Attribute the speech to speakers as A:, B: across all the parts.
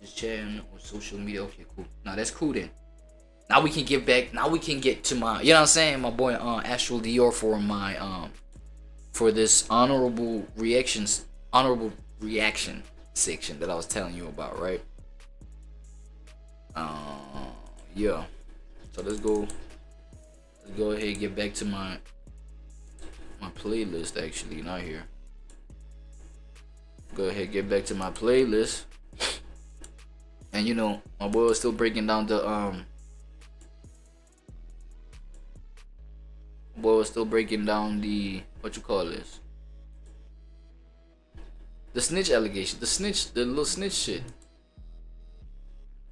A: Just chatting on social media. Okay, cool. Now that's cool then. Now we can get back. Now we can get to my, you know what I'm saying, my boy Astral Dior for my for this honorable reaction section that I was telling you about, right? Yeah. So let's go ahead and get back to my playlist. Actually, not here. Go ahead and get back to my playlist. And you know, my boy was still breaking down the what you call this? The snitch allegation, the little snitch shit.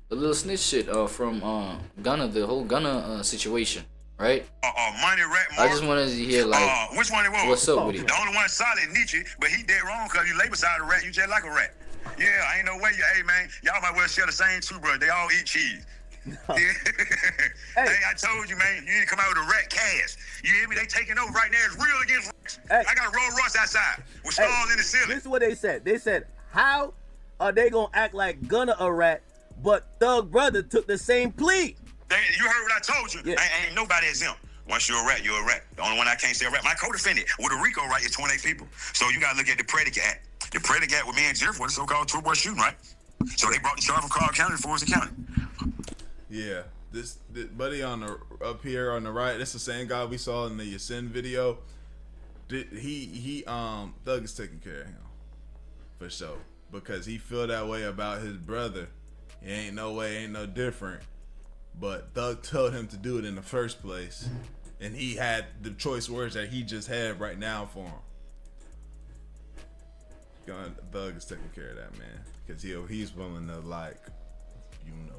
A: The little snitch shit from Gunna, the whole Gunna situation, right?
B: Money rat.
A: I just wanted to hear like
B: which one it was?
A: What's up with it?
B: The only one solid Nietzsche, but he dead wrong because you lay beside a rat, you just like a rat. Yeah, ain't no way you, hey man, y'all might well share the same toothbrush. They all eat cheese. No. Hey, I told you, man, you need to come out with a rat cast. You hear me? They taking over right now. It's real against rats.
C: Hey.
B: I got a Rolls Royce outside with stars in the ceiling.
C: This is what they said. They said, how are they gonna act like Gunna a rat, but Thug Brother took the same plea?
B: You heard what I told you.
C: Yeah.
B: Ain't nobody exempt. Once you're a rat, you're a rat. The only one I can't say a rat. My co-defendant with a RICO right is 28 people. So you gotta look at the predicate act. The predicate with me and Jeff was the so-called two-boy shooting, right? So they brought the charge from Cobb County to Forest County.
D: Yeah, this buddy on the up here on the right, that's the same guy we saw in the Yasin video. He Thug is taking care of him for sure, because he feel that way about his brother. He ain't no way, ain't no different. But Thug told him to do it in the first place, and he had the choice words that he just had right now for him. Thug is taking care of that, man, because he's willing to, like, you know,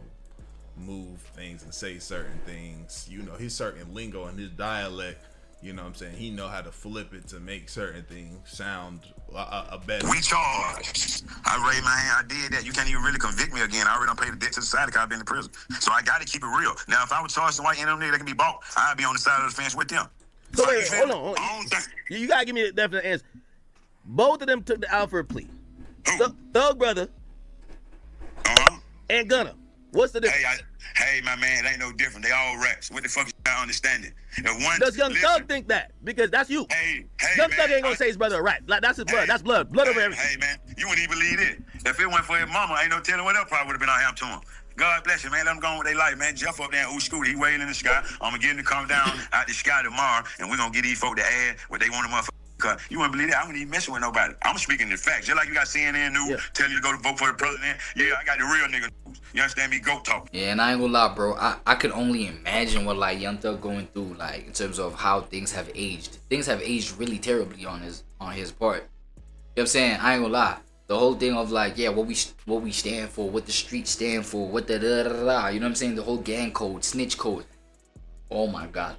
D: move things and say certain things. You know, he's certain lingo in his dialect. You know what I'm saying? He know how to flip it to make certain things sound a better.
B: We charged. I raised my hand. I did that. You can't even really convict me again. I already done paid the debt to society because I've been in prison. So I got to keep it real. Now, if I was charged some white NM nigga that can be bought, I'd be on the side of the fence with them.
C: So wait, hold on. You gotta give me a definite answer. Both of them took the Alfred plea. Thug Brother and Gunna. What's the difference?
B: Hey, my man, it ain't no different. They all rats. What the fuck you not understanding?
C: Does Young Thug think that? Because that's you.
B: Hey,
C: Young
B: man,
C: Thug ain't gonna say his brother a rat. Like, that's his blood. That's blood. Blood over everything.
B: Hey, man, you wouldn't even believe it. If it went for his mama, ain't no telling what else probably would have been out here to him. God bless you, man. Let them go on with their life, man. Jeff up there in Scooter, he waiting in the sky. I'm gonna get him to come down out the sky tomorrow, and we're gonna get these folk to add what they want to motherfucker. You wouldn't believe that. I wouldn't even messing with nobody. I'm speaking the facts. Just like you got CNN news telling you to go to vote for the president. Yeah, I got the real nigga news. You understand me? Goat talk.
A: Yeah, and I ain't gonna lie, bro. I could only imagine what like Young Thug going through, like in terms of how things have aged. Things have aged really terribly on his part. You know what I'm saying? I ain't gonna lie. The whole thing of like, yeah, what we stand for, what the streets stand for, what the da da da. You know what I'm saying? The whole gang code, snitch code. Oh my god.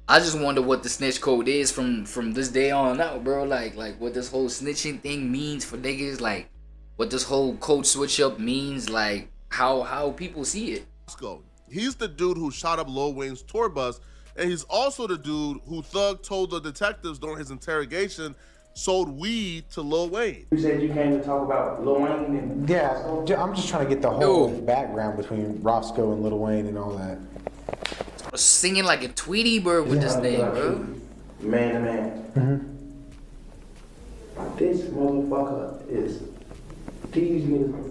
A: I just wonder what the snitch code is from this day on out, bro. Like what this whole snitching thing means for niggas. Like what this whole code switch up means. Like how people see it.
E: He's the dude who shot up Lil Wayne's tour bus, and he's also the dude who Thug told the detectives during his interrogation sold weed to Lil Wayne.
F: You said you came to talk about Lil Wayne and
G: yeah, I'm just trying to get the whole background between Roscoe and Lil Wayne and all that.
A: Singing like a Tweety bird with this name, bro.
F: Man to man. This motherfucker is these niggas.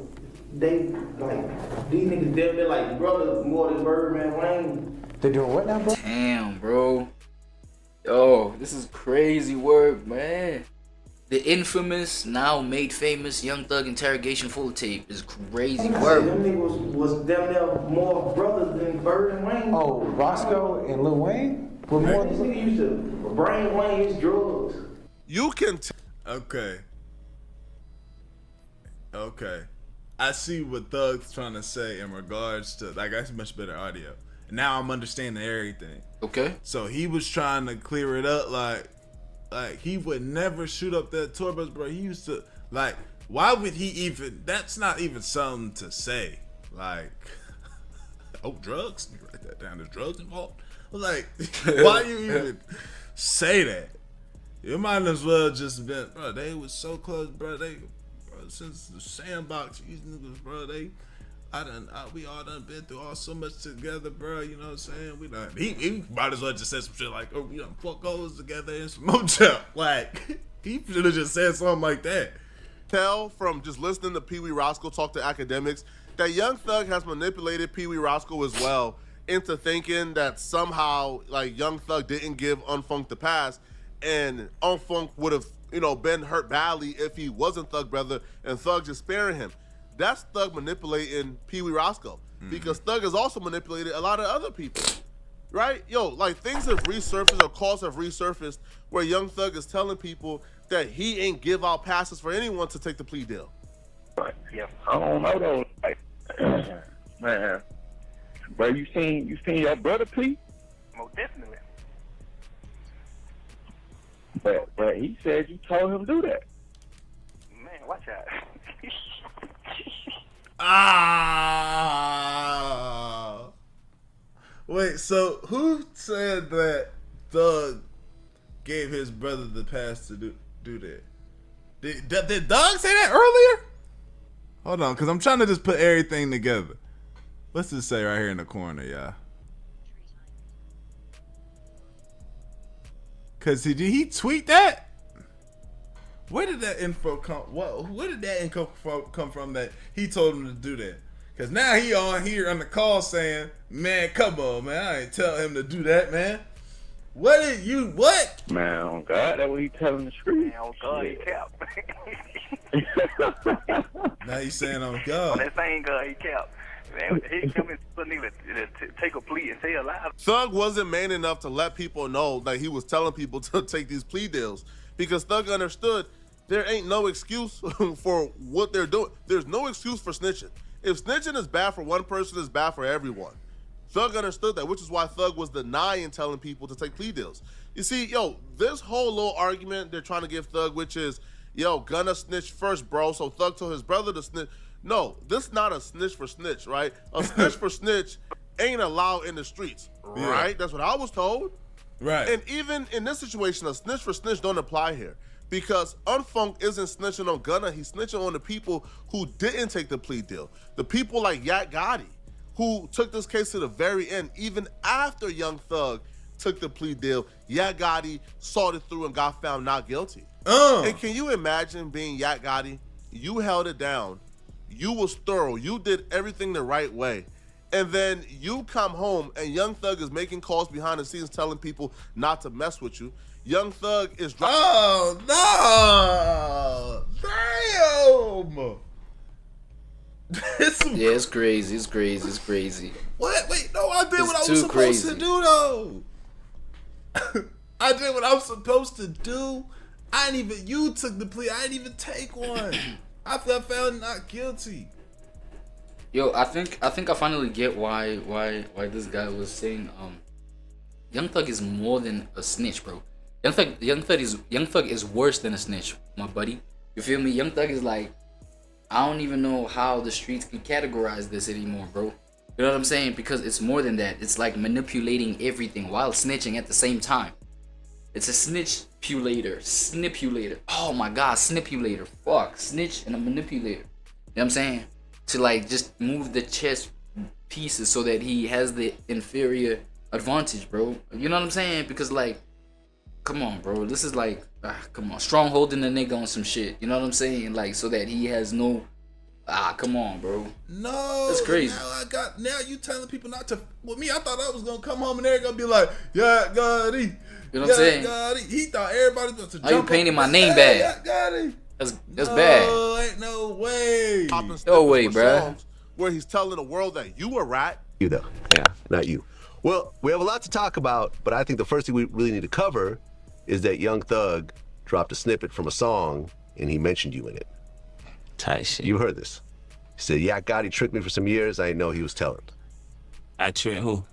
F: They like these niggas. They're like brothers more than Birdman Wayne.
G: They're doing what now, bro?
A: Damn, bro. Yo, this is crazy work, man. The infamous, now made famous Young Thug interrogation full tape is crazy work.
F: Them niggas was them there more brothers than Bird and Wayne.
G: Oh, Roscoe and Lil Wayne were more
F: than nigga used to bring Wayne's drugs.
E: You can
D: Okay. I see what Thug's trying to say in regards to, like, that's much better audio. Now I'm understanding everything.
A: Okay.
D: So he was trying to clear it up, like he would never shoot up that tour bus, bro. He used to, like, why would he even, that's not even something to say. Like, oh, drugs? You write that down, there's drugs involved? Like, why you even say that? You might as well just been, bro, they was so close, bro, they since the sandbox, these niggas, bro, we all done been through all so much together, bro. You know what I'm saying? We done. He might as well just said some shit like, "Oh, we done fuck hoes together in some motel." Like, he should have just said something like that.
E: Tell from just listening to Pee Wee Roscoe talk to academics that Young Thug has manipulated Pee Wee Roscoe as well into thinking that somehow like Young Thug didn't give Unfunk the pass, and Unfunk would have been hurt badly if he wasn't Thug brother and Thug just sparing him. That's Thug manipulating Pee Wee Roscoe, because Thug has also manipulated a lot of other people, right? Yo, like things have resurfaced or calls have resurfaced where Young Thug is telling people that he ain't give out passes for anyone to take the plea deal.
H: Yeah, I don't know though. Like, man, bro, you seen your brother plea?
I: Most definitely.
H: But he said you told him to do that.
I: Man, watch out.
D: Wait, so who said that Thug gave his brother the pass to do that? Did Thug say that earlier? Hold on, because I'm trying to just put everything together. What's it say right here in the corner, y'all? Because did he tweet that? Where did that info come? Where did that info come from that he told him to do that? Because now he on here on the call saying, "Man, come on, man, I ain't tell him to do that, man." What?
H: Man, oh God, that's what he telling the street.
I: Man, oh God, he capped.
D: Now he's saying, "Oh God."
I: On that same God, he capped. Man, he come in to take a plea and stay alive.
E: Thug wasn't man enough to let people know that he was telling people to take these plea deals, because Thug understood there ain't no excuse for what they're doing. There's no excuse for snitching. If snitching is bad for one person, it's bad for everyone. Thug understood that, which is why Thug was denying telling people to take plea deals. You see, yo, this whole little argument they're trying to give Thug, which is, yo, gonna snitch first, bro, so Thug told his brother to snitch. No, this is not a snitch for snitch, right? A snitch for snitch ain't allowed in the streets, right? Yeah. That's what I was told.
D: Right.
E: And even in this situation, a snitch for snitch don't apply here, because Unfunk isn't snitching on Gunna. He's snitching on the people who didn't take the plea deal. The people like Yak Gotti, who took this case to the very end, even after Young Thug took the plea deal. Yak Gotti saw it through and got found not guilty. And can you imagine being Yak Gotti? You held it down. You was thorough. You did everything the right way. And then you come home and Young Thug is making calls behind the scenes telling people not to mess with you. Young Thug is...
D: Oh, no! Damn!
A: Yeah, it's crazy. It's crazy. It's crazy.
D: What? Wait, no, I did what I was supposed to do, though. I did what I was supposed to do. You took the plea. I didn't even take one. I felt found not guilty.
A: Yo, I think I finally get why this guy was saying Young Thug is more than a snitch, bro. Young Thug is worse than a snitch, my buddy. You feel me? Young Thug is like, I don't even know how the streets can categorize this anymore, bro. You know what I'm saying? Because it's more than that. It's like manipulating everything while snitching at the same time. It's a snipulator. Oh my God, snipulator. Fuck, snitch and a manipulator. You know what I'm saying? To like just move the chess pieces so that he has the inferior advantage, bro. You know what I'm saying? Because like, come on, bro. This is like, come on, strongholding the nigga on some shit. You know what I'm saying? Like, so that he has no. Come on, bro.
D: No,
A: that's crazy.
D: Now you telling people not to. With me, I thought I was gonna come home and they're gonna be like, yeah, Gotti.
A: You know what I'm saying?
D: Gotti. He thought everybody was to jump.
A: Are you painting my name bad?
D: Gotti.
A: That's bad.
D: No, ain't no way.
A: No way, bro.
E: Where he's telling the world that you a rat.
J: You though, yeah, not you. Well, we have a lot to talk about, but I think the first thing we really need to cover is that Young Thug dropped a snippet from a song and he mentioned you in it.
K: Tight shit.
J: You heard this. He said, Yak Gotti tricked me for some years. I didn't know he was telling.
K: I tricked who?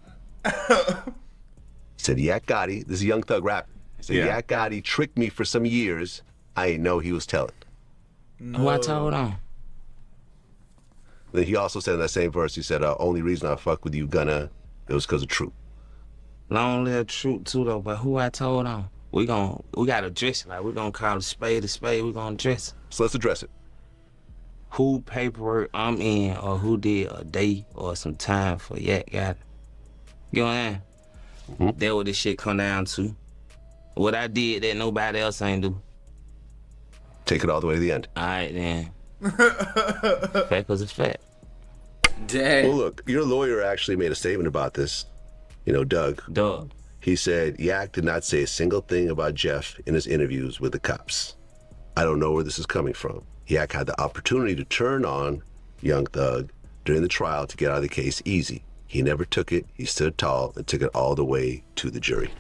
J: He said, Yak Gotti, this is Young Thug rap. He said, Yak Gotti tricked me for some years. I didn't know he was telling.
K: No. Who I told on?
J: Then he also said in that same verse, he said, only reason I fuck with you, Gunna, it was because of Truth.
K: Long live Truth too though, but who I told on? We gotta address it. Like, we're gonna call a spade, we gonna address it.
J: So let's address it.
K: who paperwork I'm in or who did a day or some time for Yak got it. You know what I mean? That what this shit come down to. What I did that nobody else ain't do.
J: Take it all the way to the end.
K: All right, then. Fact was a fact.
A: Dang.
J: Well, look, your lawyer actually made a statement about this. You know, Doug. He said Yak did not say a single thing about Jeff in his interviews with the cops. I don't know where this is coming from. Yak had the opportunity to turn on Young Thug during the trial to get out of the case easy. He never took it. He stood tall and took it all the way to the jury.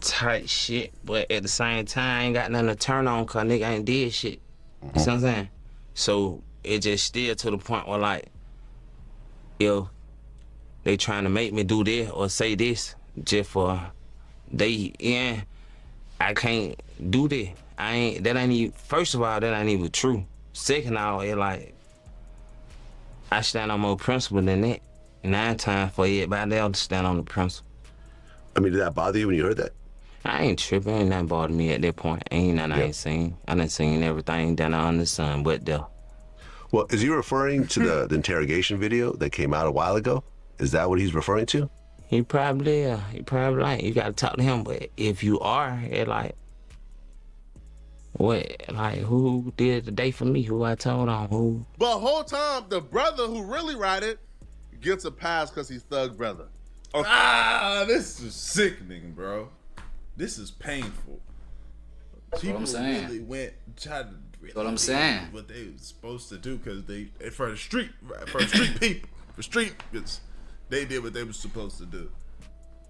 K: Tight shit, but at the same time, I ain't got nothing to turn on cause nigga ain't did shit. You see what I'm saying? So it just still to the point where like, if they trying to make me do this or say this just for I can't do this. That ain't even, first of all, that ain't even true. Second of all, it like, I stand on more principle than that. 9 times for everybody else to stand on the principle.
J: I mean, did that bother you when you heard that?
K: I ain't tripping, ain't nothing bothered me at that point. Ain't nothing I ain't seen. I done seen everything down under the sun but there.
J: Well, is he referring to the interrogation video that came out a while ago? Is that what he's referring to?
K: He probably ain't. You gotta talk to him, but if you are, it like, what, like, who did the day for me? Who I told on? Who?
E: But whole time, the brother who really ride it gets a pass because he's Thug brother.
D: Okay. This is sickening, bro. This is painful.
A: That's what I'm saying.
D: Really tried to
A: That's what I'm saying.
D: What they was supposed to do because they for the street people, for street, they did what they was supposed to do,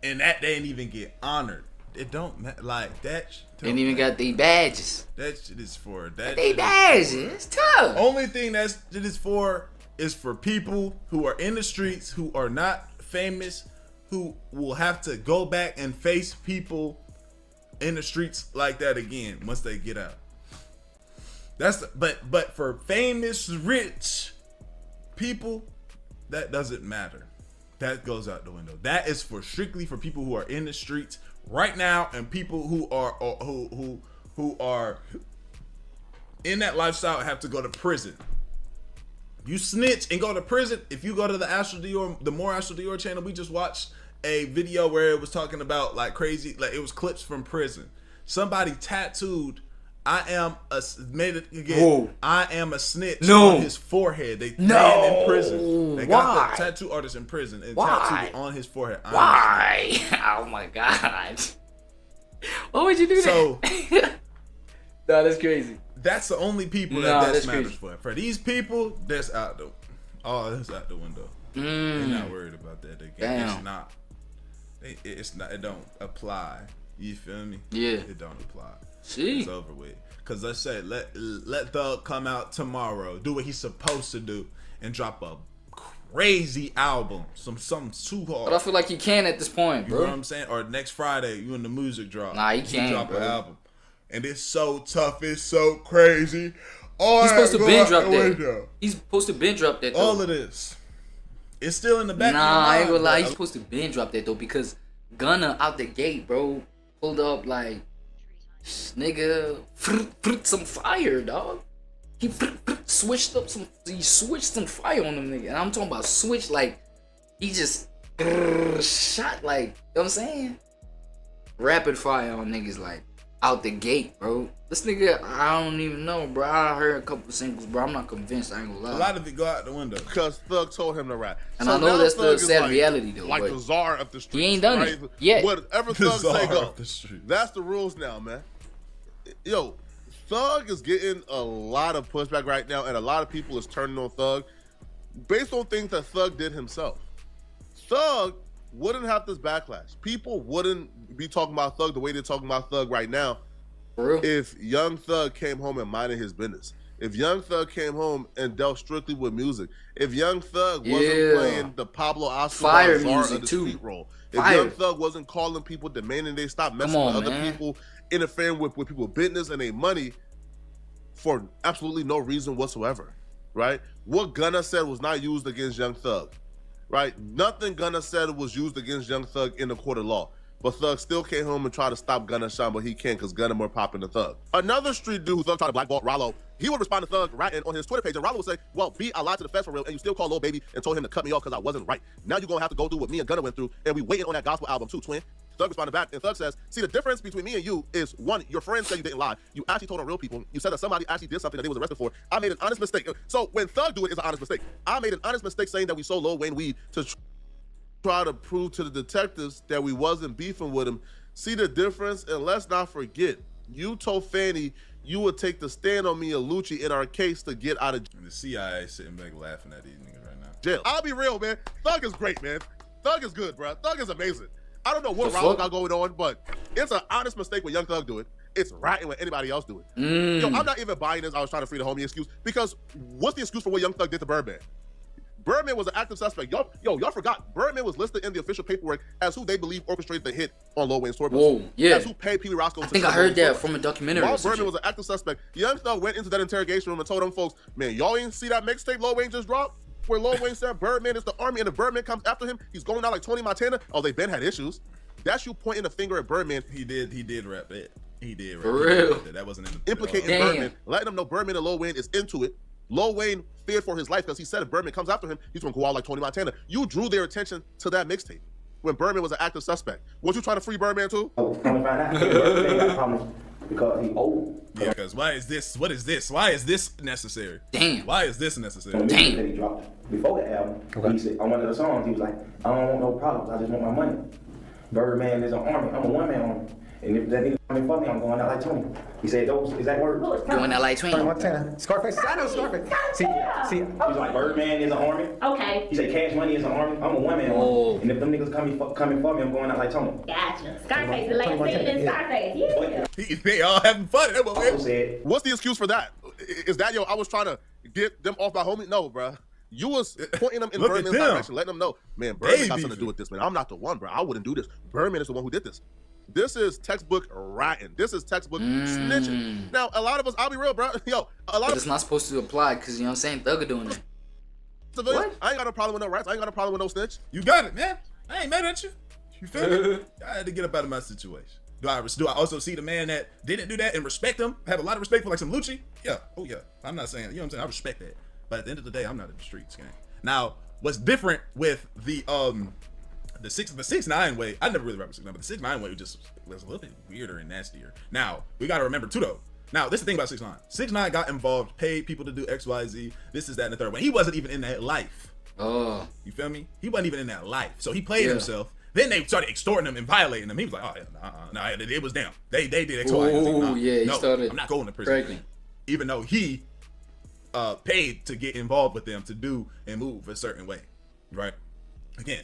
D: and that they didn't even get honored. It don't matter like that.
A: They ain't even got the badges.
D: That shit is for that.
A: They badges. It's tough.
D: Only thing that it is for people who are in the streets who are not famous, who will have to go back and face people in the streets like that again once they get out. But for famous, rich people, that doesn't matter. That goes out the window. That is for strictly for people who are in the streets right now and people who are in that lifestyle and have to go to prison. You snitch and go to prison. If you go to the More Astro Dior channel, we just watched a video where it was talking about like crazy, like it was clips from prison. Somebody tattooed I am a snitch on his forehead. They found him in prison. They got the tattoo artist in prison and tattooed it on his forehead.
A: Why? Oh my god. Why would you do that? No, that's crazy.
D: That's the only people that matters crazy. For these people, that's out the window. They're not worried about that again. It's not. It don't apply. You feel me?
A: Yeah.
D: It don't apply.
A: See.
D: It's over with. Cause let's say let Thug come out tomorrow, do what he's supposed to do, and drop a crazy album, something too hard.
A: But I feel like he can at this point, bro.
D: You know what I'm saying? Or next Friday, you in the music drop.
A: Nah, he can't,
D: drop
A: bro.
D: an album, and it's so tough, it's so crazy.
A: He's supposed to binge drop that. He's supposed to binge drop that. Though.
D: All of this, it's still in the back.
A: Nah, I ain't gonna lie. He's supposed to binge drop that though because Gunna out the gate, bro, pulled up like. Nigga, some fire, dog. He switched some fire on them nigga. And I'm talking about switch like he just shot like, you know what I'm saying? Rapid fire on niggas like out the gate, bro. This nigga, I don't even know, bro. I heard a couple singles, bro. I'm not convinced. I ain't gonna lie.
D: A lot of it go out the window
E: because Thug told him to rap.
A: And so I know that's the sad reality though.
E: Like the czar of the streets.
A: He ain't done it yet.
E: Whatever Thug say go. That's the rules now, man. Yo, Thug is getting a lot of pushback right now, and a lot of people is turning on Thug based on things that Thug did himself. Thug wouldn't have this backlash. People wouldn't be talking about Thug the way they're talking about Thug right now if Young Thug came home and minded his business. If Young Thug came home and dealt strictly with music. If Young Thug wasn't playing the Pablo Escobar of the street role. If Young Thug wasn't calling people, demanding they stop messing with other people, interfering with people's business and their money for absolutely no reason whatsoever, right? What Gunna said was not used against Young Thug, right? Nothing Gunna said was used against Young Thug in the court of law. but Thug still came home and tried to stop Gunna and Sean, but he can't because Gunna more popping than Thug. Another street dude who Thug tried to blackball, Rollo, he would respond to Thug ratting on his Twitter page, and Rollo would say, well, B, I lied to the feds for real, and you still call Lil Baby and told him to cut me off because I wasn't right. Now you're going to have to go through what me and Gunna went through, and we waiting on that gospel album too, twin. Thug responded back, and Thug says, see, the difference between me and you is, one, your friends said you didn't lie. You actually told on real people. You said that somebody actually did something that they was arrested for. I made an honest mistake. So when Thug do it, it's an honest mistake. I made an honest mistake saying that we sold Lil Wayne weed to try to prove to the detectives that we wasn't beefing with him. See the difference? And let's not forget, you told Fanny you would take the stand on me and Lucci in our case to get out of jail.
D: And the CIA sitting back laughing at these niggas right now.
E: Jail. I'll be real, man. Thug is great, man. Thug is good, bro. Thug is amazing. I don't know what Rollo got going on, but it's an honest mistake when Young Thug do it. It's ratting when anybody else do it. Yo, I'm not even buying this. I was trying to free the homie excuse, because what's the excuse for what Young Thug did to Birdman? Birdman was an active suspect. Y'all forgot. Birdman was listed in the official paperwork as who they believe orchestrated the hit on Lil Wayne's tour bus.
A: Whoa, yeah.
E: As who paid Pee Wee Roscoe.
A: I think I heard that from a documentary.
E: While Birdman was an active suspect, Young Thug went into that interrogation room and told them folks, man, y'all ain't see that mixtape Lil Wayne just dropped? Where Lil Wayne said Birdman is the army and the Birdman comes after him. He's going out like Tony Montana. Oh, they been had issues. That's you pointing the finger at Birdman.
D: He did rap that. He did rap
A: for real.
D: That wasn't in the
E: implicating Birdman, letting them know Birdman and Lil Wayne is into it. Lil Wayne feared for his life because he said if Birdman comes after him, he's gonna go out like Tony Montana. You drew their attention to that mixtape when Birdman was an active suspect. Was you trying to free Birdman too?
F: Oh, come to find out, Birdman got problems because he old.
D: Yeah, because why is this? What is this? Why is this necessary?
A: Damn.
D: Why is this necessary?
F: Damn. That he dropped before the album, he said on one of the songs, he was like, I don't want no problems, I just want my money. Birdman is an army, I'm a one-man army. And if that nigga coming for me, I'm going out like Tony. He said, those, is that word?
A: Going out like Tony.
G: Scarface, I know Scarface. See,
F: he's like, Birdman is an army.
L: Okay.
F: He said, Cash Money is an army. I'm a one-man army. And if them niggas coming for me, I'm going out like Tony.
L: Gotcha. Scarface, the last nigga in Scarface. Yeah.
D: They all having fun.
E: What's the excuse for that? Is that, I was trying to get them off my homie? No, bro. You was pointing them in Birdman's direction, letting them know, man, Birdman got something to do with this, man. I'm not the one, bro. I wouldn't do this. Birdman is the one who did this. This is textbook ratting. This is textbook snitching. Now, a lot of us, I'll be real, bro.
A: It's not supposed to apply because, you know what I'm saying, Thug are doing it.
E: What? I ain't got no problem with no rats. I ain't got no problem with no snitch.
D: You got it, man. I ain't mad at you. You feel me? I had to get up out of my situation. Do I also see the man that didn't do that and respect him? Have a lot of respect for like some Lucci? Yeah. Oh, yeah. I'm not saying, you know what I'm saying? I respect that. But at the end of the day, I'm not in the streets, gang. Now, what's different with the 6ix9ine way, I never really rapped 6ix9ine, but the 6ix9ine way was a little bit weirder and nastier. Now, we gotta remember too though. Now, this is the thing about 6ix9ine. 6ix9ine got involved, paid people to do X, Y, Z, this is that and the third, when he wasn't even in that life.
A: Oh.
D: You feel me? He wasn't even in that life. So he played himself. Then they started extorting him and violating him. He was like, oh, nah, it was them. They did X, Y, Z.
A: Oh, yeah, he started
D: I'm not going to prison.
A: Pregnant.
D: Even though he paid to get involved with them to do and move a certain way, right? Again,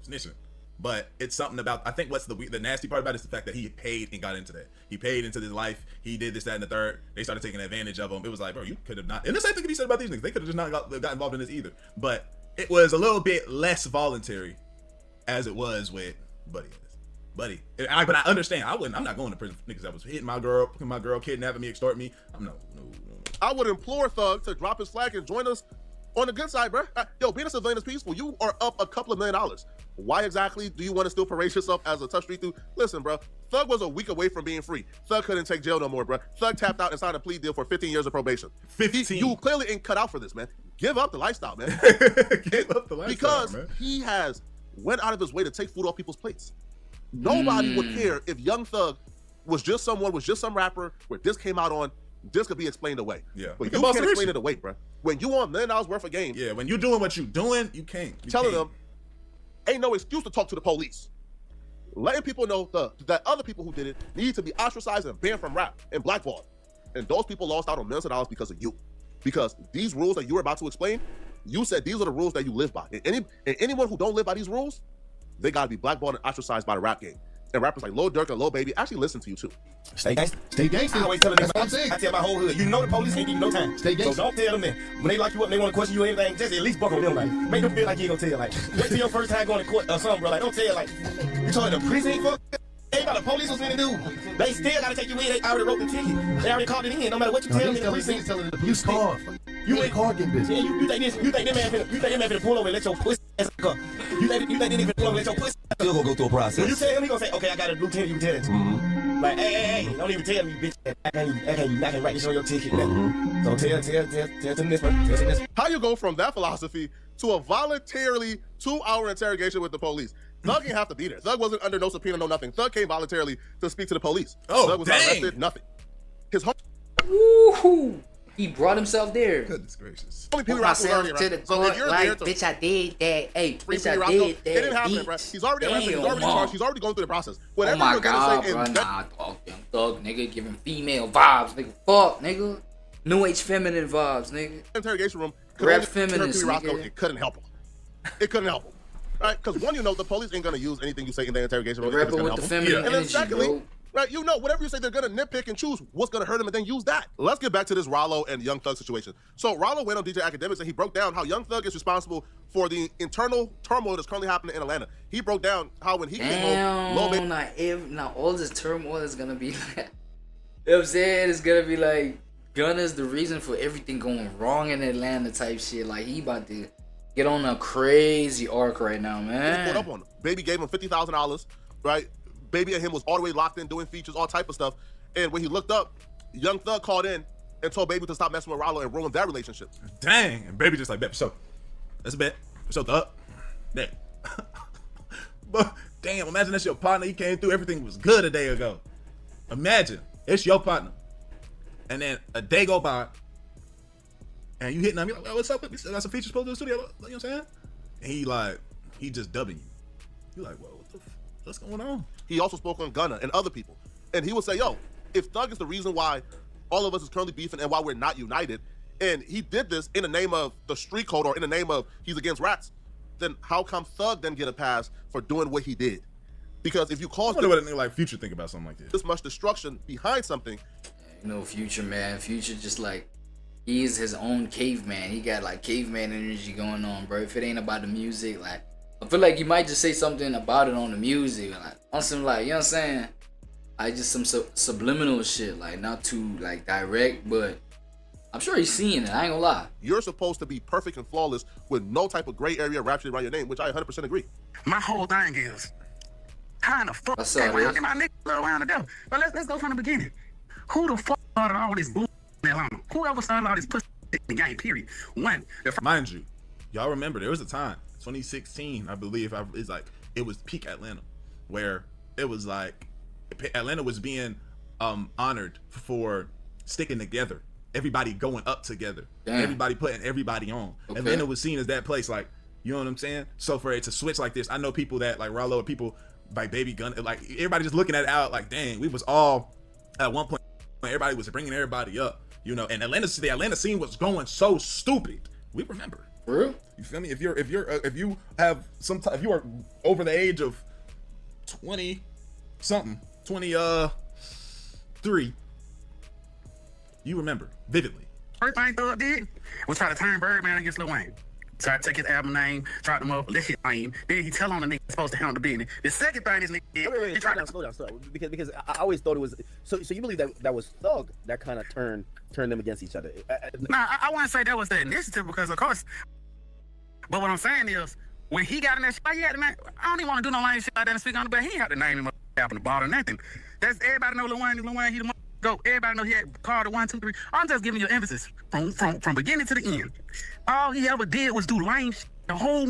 D: snitching. But it's something about, I think what's the nasty part about it is the fact that he paid and got into that. He paid into this life. He did this, that, and the third. They started taking advantage of him. It was like, bro, you could have not. And the same thing can be said about these niggas. They could have just not got involved in this either. But it was a little bit less voluntary as it was with Buddy. But I understand. I'm not going to prison for niggas that was hitting my girl, kidnapping me, extorting me. No.
E: I would implore Thug to drop his flag and join us on the good side, bro. Being a civilian is peaceful. You are up a couple of $1 million. Why exactly do you want to still parade yourself as a tough street dude? Listen, bro. Thug was a week away from being free. Thug couldn't take jail no more, bro. Thug tapped out and signed a plea deal for 15 years of probation. 15? You clearly ain't cut out for this, man. Give up the lifestyle, man.
D: Give up the lifestyle,
E: because
D: man.
E: He has went out of his way to take food off people's plates. Nobody would care if Young Thug was just some rapper where this came out on. This could be explained away.
D: Yeah.
E: But you can't explain it away, bro. When you want $1 million worth of game.
D: Yeah, when you're doing what you're doing, you can't.
E: Telling them, ain't no excuse to talk to the police. Letting people know that other people who did it need to be ostracized and banned from rap and blackballed. And those people lost out on millions of dollars because of you. Because these rules that you were about to explain, you said these are the rules that you live by. And anyone who don't live by these rules, they gotta be blackballed and ostracized by the rap game. And rappers like Lil Durk and Lil Baby actually listen to you too.
M: Stay gangsta. Stay gangsta. Always telling niggas what I'm saying. I tell my whole hood, you know the police ain't give you no time. Stay gangsta. So don't tell them that. When they lock you up and they want to question you or anything, just at least buckle them. Like, make them feel like you ain't gonna tell. Like, wait till your first time going to court or something, bro. Like, don't tell. Like, you told the prison ain't fuck. Ain't got the police was finna do. They still gotta take you in. They already wrote the ticket. They already called it in. No matter what you tell them in the precinct. You scarred. You ain't car getting busy. Yeah, you think this? You think that man finna pull over and let your pussy ass go? You think that nigga finna pull over and let your pussy ass still gonna go through a process. When you tell him, he gonna say, okay, I got a lieutenant, you can tell that to me. Like, hey, don't even tell me, bitch. I can't write this on your ticket. So tell to this person.
E: How you go from that philosophy to a voluntarily 2-hour interrogation with the police? Thug didn't have to be there. Thug wasn't under no subpoena, no nothing. Thug came voluntarily to speak to the police.
D: Oh,
E: Thug was not arrested, nothing. His home.
A: Woohoo! He brought himself there.
D: Goodness gracious.
E: Only Pee Wee Roscoe was already arrested. So if you're there to
A: bitch, I did that. Hey, bitch, I
E: Roscoe,
A: did that.
E: it didn't happen, bro. He's already arrested. He's already charged. He's already going through the process. Whatever
A: oh my
E: you're
A: God,
E: gonna say
A: bro.
E: in
A: Nah, thug, nigga, giving female vibes, nigga. Fuck, nigga. New age feminine vibes, nigga.
E: Interrogation room.
A: Rap feminist,
E: Roscoe,
A: nigga.
E: it couldn't help him. It couldn't help him. Right? Because one, you know, the police ain't gonna use anything you say in the interrogation room.
A: Rapper with the feminine
E: and then
A: energy,
E: secondly,
A: bro.
E: right, you know, whatever you say, they're gonna nitpick and choose what's gonna hurt him and then use that. Let's get back to this Rollo and Young Thug situation. So Rollo went on DJ Academics and he broke down how Young Thug is responsible for the internal turmoil that's currently happening in Atlanta. He broke down how when he came home, Lil Baby.
A: Now all this turmoil is gonna be like, you know what I'm saying? It's gonna be like Gunna's the reason for everything going wrong in Atlanta type shit. Like he about to get on a crazy arc right now, man.
E: He pulled up on him. Baby gave him $50,000, right? Baby and him was all the way locked in doing features, all type of stuff. And when he looked up, Young Thug called in and told Baby to stop messing with Rollo and ruin that relationship.
D: Dang. And Baby just like, bet, so that's a bet. So Thug. Damn. But damn, imagine that's your partner. He came through, everything was good a day ago. Imagine, it's your partner. And then a day go by, and you hitting him, you're like, what's up? We still got some features supposed to do in the studio. You know what I'm saying? And he just dubbing you. You like, whoa, what's going on?
E: He also spoke on Gunna and other people. And he would say, yo, if Thug is the reason why all of us is currently beefing and why we're not united, and he did this in the name of the street code or in the name of he's against rats, then how come Thug then get a pass for doing what he did? Because if you cause
D: what a nigga like Future think about something like
E: this much destruction behind something.
A: You know, Future, man. Future just like, he is his own caveman. He got like caveman energy going on, bro. If it ain't about the music, like, I feel like you might just say something about it on the music, like on some, like, you know what I'm saying? Like just some subliminal shit, like not too like direct, but I'm sure he's seeing it. I ain't gonna lie.
E: You're supposed to be perfect and flawless with no type of gray area wrapped around your name, which I 100% agree.
N: My whole thing is, how in the fuck came around my niggas around the devil? But let's go from the beginning. Who the fuck started all this bullshit in Atlanta? Whoever started all this pussy in the game, period. One.
D: Mind you, y'all remember there was a time, 2016, I believe, it's like, it was peak Atlanta, where it was like, Atlanta was being honored for sticking together. Everybody going up together. Damn. Everybody putting everybody on. Okay. Atlanta was seen as that place, like, you know what I'm saying? So for it to switch like this, I know people that like Rollo, people like Baby Gun, like everybody just looking at it out like, dang, we was all at one point, everybody was bringing everybody up, you know, and the Atlanta scene was going so stupid. We remember.
A: For real?
D: You feel me? If you have if you are over the age of 20 something, 23, you remember vividly.
N: First thing Thug did was try to turn Birdman against Lil Wayne. Try to take his album name, try to up, this shit lame. Then he tell on the nigga supposed to handle the business. The second thing this nigga did,
C: wait, slow down. Because I always thought it was so you believe that was Thug that kind of turned them against each other.
N: Nah, I want to say that was the initiative because of course. But what I'm saying is when he got in that shit, he had to name, I don't even want to do no lame shit like that and speak on it, but he had to name him up on the ball or nothing. That's everybody know Lil Wayne, he the go. Everybody know he had called it 1, 2, 3. I'm just giving you emphasis from beginning to the end. All he ever did was do lame shit. The whole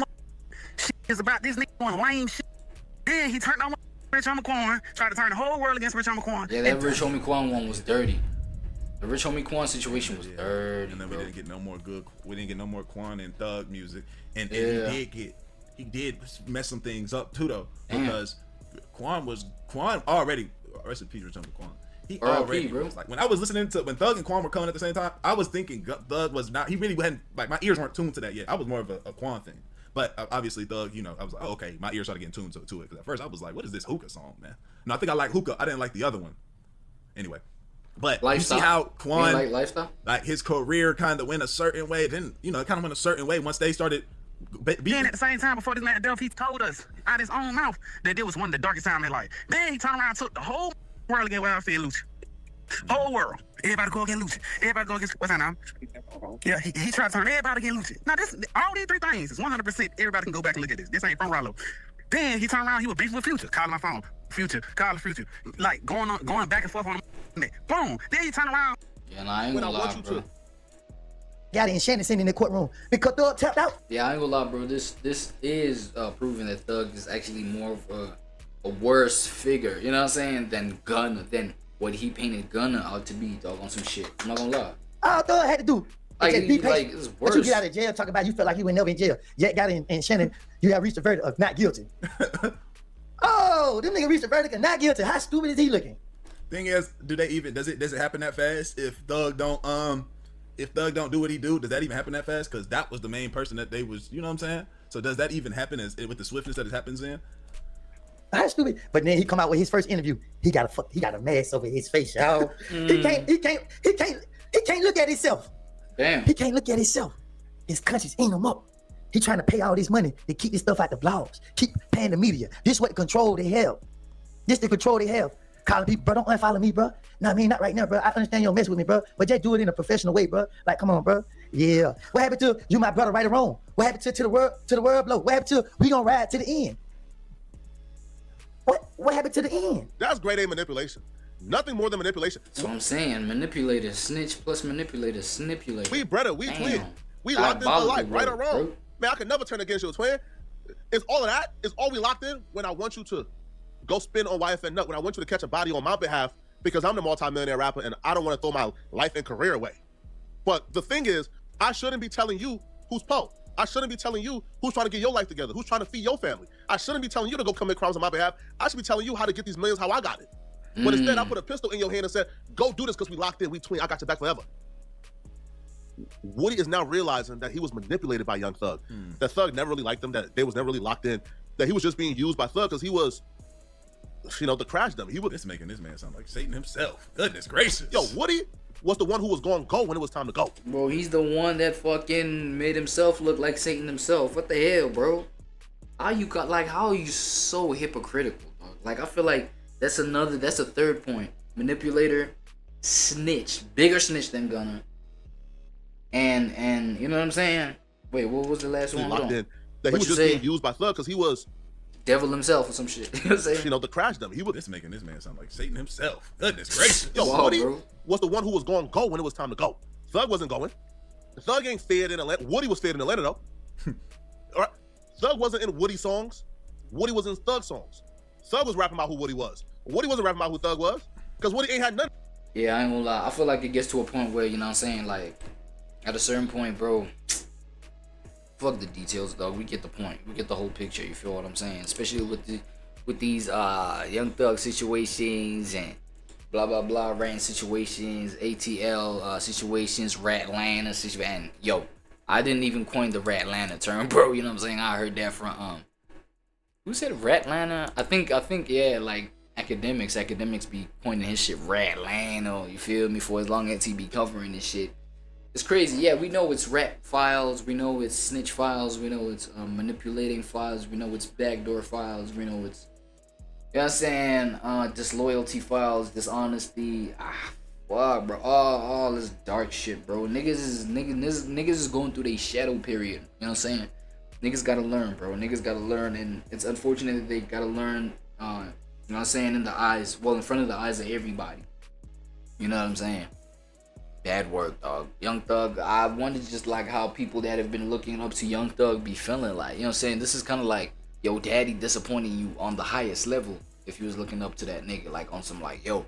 N: shit is about this nigga doing lame shit. Then he turned on Rich Homie Quan, tried to turn the whole world against Rich Homie Quan.
A: Yeah, that Rich Homie Quan one was dirty. The Rich Homie Quan situation was dirty.
D: And then we didn't get no more Quan and Thug music. And he did mess some things up too though. Because Quan already, rest in peace, Rich Homie Quan. He already was like, when I was listening to when Thug and Quan were coming at the same time, I was thinking Thug was not, he really hadn't, like my ears weren't tuned to that yet. I was more of a Quan thing. But obviously Thug, you know, I was like, oh, okay, my ears started getting tuned to it. Because at first I was like, what is this hookah song, man? No, I think I like hookah. I didn't like the other one. Anyway. But Lifestyle. You see how Quan,
A: like Lifestyle?
D: Like his career kind of went a certain way. Then, you know, it kind of went a certain way once they started
N: Then at the same time, before this man Delph, he told us out his own mouth that it was one of the darkest times in his life. Then he turned around and took the whole world against Welfare Lucci. Whole world. Everybody go against Lucci. Everybody go against, what's that now? Yeah, he tried to turn everybody against Lucci. Now, all these three things is 100%. Everybody can go back and look at this. This ain't from Rollo. Then he turned around, he was beefing with Future, calling my phone. Future, calling Future. Like, going back and forth on the boom. Then he turned around.
A: Yeah, nah, I ain't gonna lie, bro.
O: Got it and Shannon sitting in the courtroom because Thug tapped out.
A: Yeah, I ain't gonna lie, bro. This is proving that Thug is actually more of a worse figure, you know what I'm saying, than Gunna, than what he painted Gunna out to be, dog, on some shit. I'm not gonna lie.
O: All Thug had to do.
A: Like,
O: just be patient.
A: like, it's worse.
O: But you get out of jail talking about you felt like you were never in jail. Yet got in and Shannon, you have reached a verdict of not guilty. Oh, them niggas reached a verdict of not guilty. How stupid is he looking?
D: Thing is, does it happen that fast? If Thug don't do what he do, does that even happen that fast? Because that was the main person that they was, you know what I'm saying? So does that even happen with the swiftness that it happens in?
O: How stupid. But then he come out with his first interview. He got a mask over his face, y'all. He can't look at himself.
A: Damn.
O: He can't look at himself. His conscience ain't him up. He trying to pay all this money to keep this stuff out the blogs. Keep paying the media. This what the control they have. This the control they have. Calling people, bro, don't unfollow me, bro. No, I mean, not right now, bro. I understand you don't mess with me, bro. But just do it in a professional way, bro. Like, come on, bro. Yeah. What happened to you, my brother, right or wrong? What happened to the word blow? What happened to we gonna ride to the end? What happened to the end?
E: That's grade A manipulation. Nothing more than manipulation.
A: That's what I'm saying. Manipulator, snitch plus manipulator, snipulator.
E: We twin. We locked in for life, right or wrong. Bro. Man, I can never turn against your twin. It's all of that. It's all we locked in when I want you to go spin on YFN Nut, when I want you to catch a body on my behalf because I'm the multi-millionaire rapper and I don't want to throw my life and career away. But the thing is, I shouldn't be telling you who's Poe. I shouldn't be telling you who's trying to get your life together, who's trying to feed your family. I shouldn't be telling you to go commit crimes on my behalf. I should be telling you how to get these millions how I got it. But instead, I put a pistol in your hand and said, go do this because we locked in, we twin, I got your back forever. Woody is now realizing that he was manipulated by Young Thug. That Thug never really liked him, that they was never really locked in, that he was just being used by Thug because he was, you know, the crash dummy. He was
D: this making this man sound like Satan himself. Goodness gracious.
E: Yo, Woody was the one who was going to go when it was time to go.
A: Bro, he's the one that fucking made himself look like Satan himself. What the hell, bro? How are you so hypocritical, dog? Like, I feel like that's a third point. Manipulator, snitch, bigger snitch than Gunna. And you know what I'm saying? Wait, what was the last one?
E: Locked in. That he was just being used by Thug because he was
A: devil himself or some shit. You know what I'm saying?
E: You know, the crash dummy. He was
D: this making this man sound like Satan himself. Goodness gracious.
E: Yo, Woody was the one who was going to go when it was time to go. Thug wasn't going. Thug ain't fed in Atlanta. Woody was fed in Atlanta though. All right. Thug wasn't in Woody songs. Woody was in Thug songs. Thug was rapping about who Woody was. Woody wasn't rapping about who Thug was because Woody ain't had nothing.
A: Yeah, I ain't gonna lie. I feel like it gets to a point where, you know what I'm saying, like, at a certain point, bro, fuck the details, though. We get the point. We get the whole picture. You feel what I'm saying? Especially with these Young Thug situations and blah blah blah ranting situations, ATL situations, Ratlanta situation. And yo, I didn't even coin the Ratlanta term, bro. You know what I'm saying? I heard that from who said Ratlanta? I think yeah, like academics be pointing his shit Ratlanta. You feel me? For as long as he be covering this shit. It's crazy. Yeah, we know it's rat files. We know it's snitch files. We know it's manipulating files. We know it's backdoor files. We know it's, you know what I'm saying, disloyalty files, dishonesty. Fuck, bro. All this dark shit, bro. Niggas is going through their shadow period. You know what I'm saying? Niggas gotta learn, bro. Niggas gotta learn, and it's unfortunate that they gotta learn, you know what I'm saying, in front of the eyes of everybody. You know what I'm saying? Bad work, dog. Young Thug, I wonder just like how people that have been looking up to Young Thug be feeling like. You know what I'm saying? This is kind of like, yo, daddy disappointing you on the highest level if you was looking up to that nigga, like on some like, yo,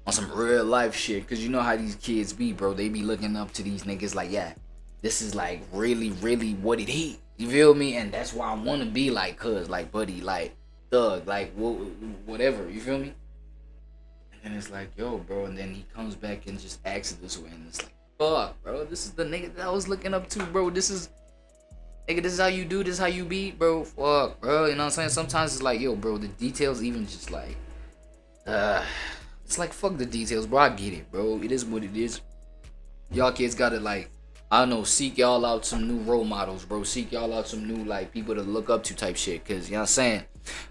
A: on some real life shit. Cause you know how these kids be, bro. They be looking up to these niggas like, yeah, this is like really, really what it is. You feel me? And that's why I want to be like cuz, like buddy, like Thug, like whatever. You feel me? And it's like, yo, bro, and then he comes back and just acts this way, and it's like, fuck, bro, this is the nigga that I was looking up to, bro. This is how you do, this is how you be, bro. Fuck, bro, you know what I'm saying? Sometimes it's like, yo, bro, the details even just like, it's like, fuck the details, bro. I get it, bro. It is what it is. Y'all kids gotta, like, I don't know, seek y'all out some new role models, bro. Seek y'all out some new, like, people to look up to type shit, cause, you know what I'm saying?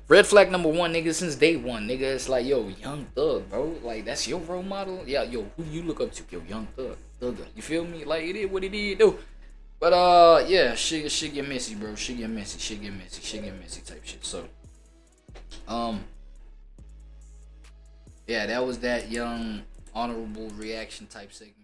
A: Red flag number one, nigga, since day one, nigga. It's like, yo, Young Thug, bro. Like, that's your role model? Yeah, yo, who you look up to? Yo, Young Thug. You feel me? Like, it is what it is, though. But, yeah, shit get messy, bro. Shit get messy type shit. So, Yeah, that was that young honorable reaction type segment.